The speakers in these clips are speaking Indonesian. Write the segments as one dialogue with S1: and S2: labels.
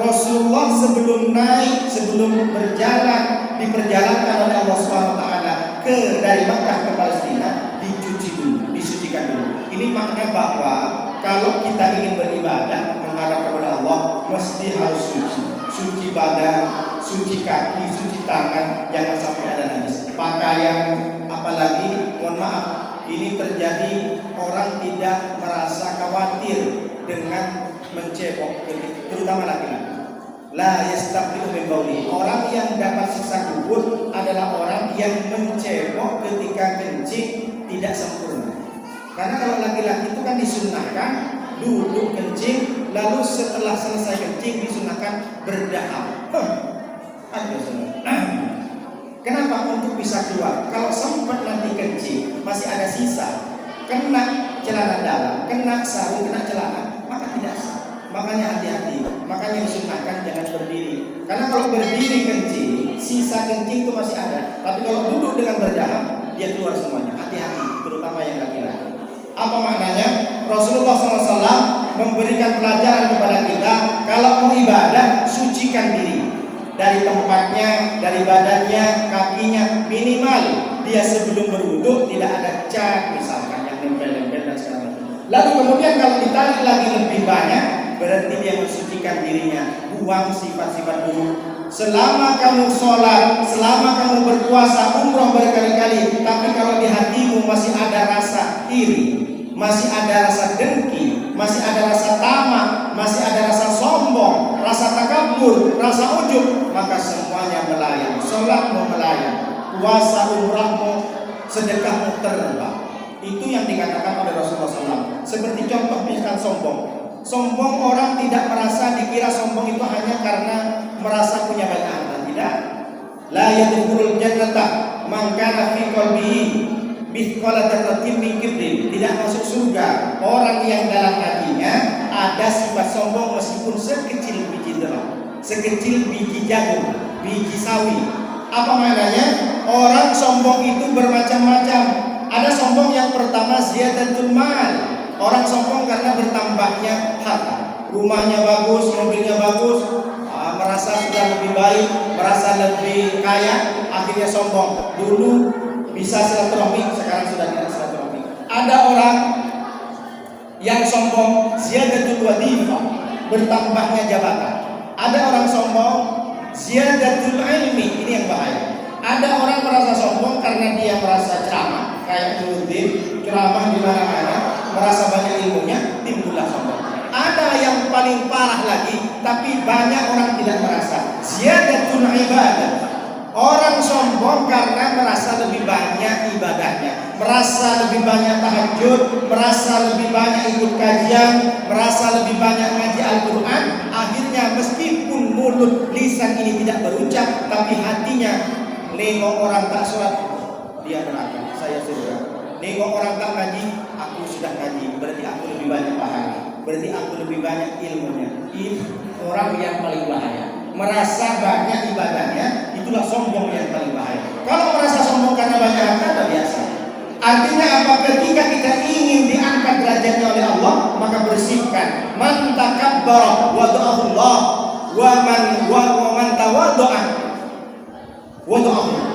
S1: Rasulullah sebelum naik, sebelum berjalan, diperjalankan oleh Allah SWT dari Makkah ke Palestina, dicuci dulu, disucikan dulu. Ini makna bahwa kalau kita ingin beribadah menghadap kepada Allah, mesti harus suci badan, suci kaki, suci tangan, jangan sampai ada najis. Pakaian, apalagi mohon maaf, ini terjadi orang tidak merasa khawatir dengan mencebok, terutama laki-laki. La yastaqiu min bauli. Orang yang dapat siksa kubur adalah orang yang mencebok ketika kencing tidak sempurna. Karena kalau laki-laki itu kan disunnahkan duduk kencing, lalu setelah selesai kencing disunahkan berdahak. Kenapa? Untuk bisa keluar. Kalau sempat nanti kencing masih ada sisa, kena celana dalam, kena sarung, kena celana, maka tidak sah. Makanya hati-hati. Makanya disunahkan jangan berdiri. Karena kalau berdiri kencing, sisa kencing itu masih ada. Tapi kalau duduk dengan berdahak, dia keluar semuanya. Hati-hati, terutama yang laki-laki. Apa maknanya? Rasulullah SAW memberikan pelajaran kepada kita, kalau mau ibadah, sucikan diri dari tempatnya, dari badannya, kakinya, minimal dia sebelum berwudu tidak ada cat misalkan yang nempel-nempel dan segala macam. Lalu kemudian kalau ditarik lagi lebih banyak, berarti dia mensucikan dirinya, buang sifat-sifat buruk. Selama kamu sholat, selama kamu berpuasa, umroh berkali-kali, tapi kalau di hatimu masih ada rasa iri, masih ada rasa dengki, masih ada rasa tamak, masih ada rasa sombong, rasa takabur, rasa ujub, maka semuanya melayang. Sholatmu melayang, puasa umrahmu, sedekahmu terbang. Itu yang dikatakan oleh Rasulullah SAW. Seperti contoh misalkan sombong. Sombong orang tidak merasa, dikira sombong itu hanya karena merasa punya banyak harta. Tidak. La yadkhulul jannata man kana fi qalbihi mithqala dzarratin min kibrin. Tidak masuk surga orang yang dalam hatinya ada sifat sombong meskipun sekecil biji terang, sekecil biji jagung, biji sawi. Apa maknanya? Orang sombong itu bermacam-macam. Ada sombong yang pertama ziyadatul mal. Orang sombong karena bertambahnya harta, rumahnya bagus, mobilnya bagus, merasa sudah lebih baik, merasa lebih kaya, akhirnya sombong. Dulu bisa silaturahmi, sekarang sudah tidak silaturahmi. Ada orang yang sombong ziyadatul wadifah, bertambahnya jabatan. Ada orang sombong ziyadatul ilmi, ini yang bahaya. Ada orang merasa sombong karena dia merasa ceramah, kayak Nuruddin, ceramah di mana-mana, merasa banyak ilmunya, timbullah sombong. Ada yang paling parah lagi, tapi banyak orang tidak merasa. Ziyadatul ibadah. Orang sombong karena merasa lebih banyak ibadahnya, merasa lebih banyak tahajud, merasa lebih banyak ikut kajian, merasa lebih banyak ngaji Al-Quran. Akhirnya meskipun mulut lisan ini tidak berucap, tapi hatinya nengok orang tak sholat, dia neraka, saya surga. Nengok orang tak ngaji, aku sudah ngaji, berarti aku lebih banyak pahala, berarti aku lebih banyak ilmunya. Ini orang yang paling bahaya. Merasa banyak ibadahnya, itulah sombong yang paling bahaya. Kalau merasa sombong karena banyak harta, biasa. Artinya apa? Ketika kita ingin diangkat derajatnya oleh Allah, maka bersihkan. Man takabbara wada'ahullah wa man tawaddu'a wada'ahullah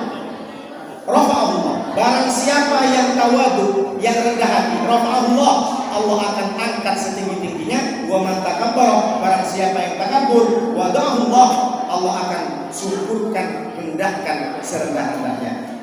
S1: rafa'ahullah. Barang siapa yang tawadu, yang rendah hati, rafa'ahullah, Allah akan angkat setinggi-tingginya. Wa man takabbara, barang siapa yang takabur, wada'ahullah, Allah akan syukurkan, rendahkan serendah-rendahnya.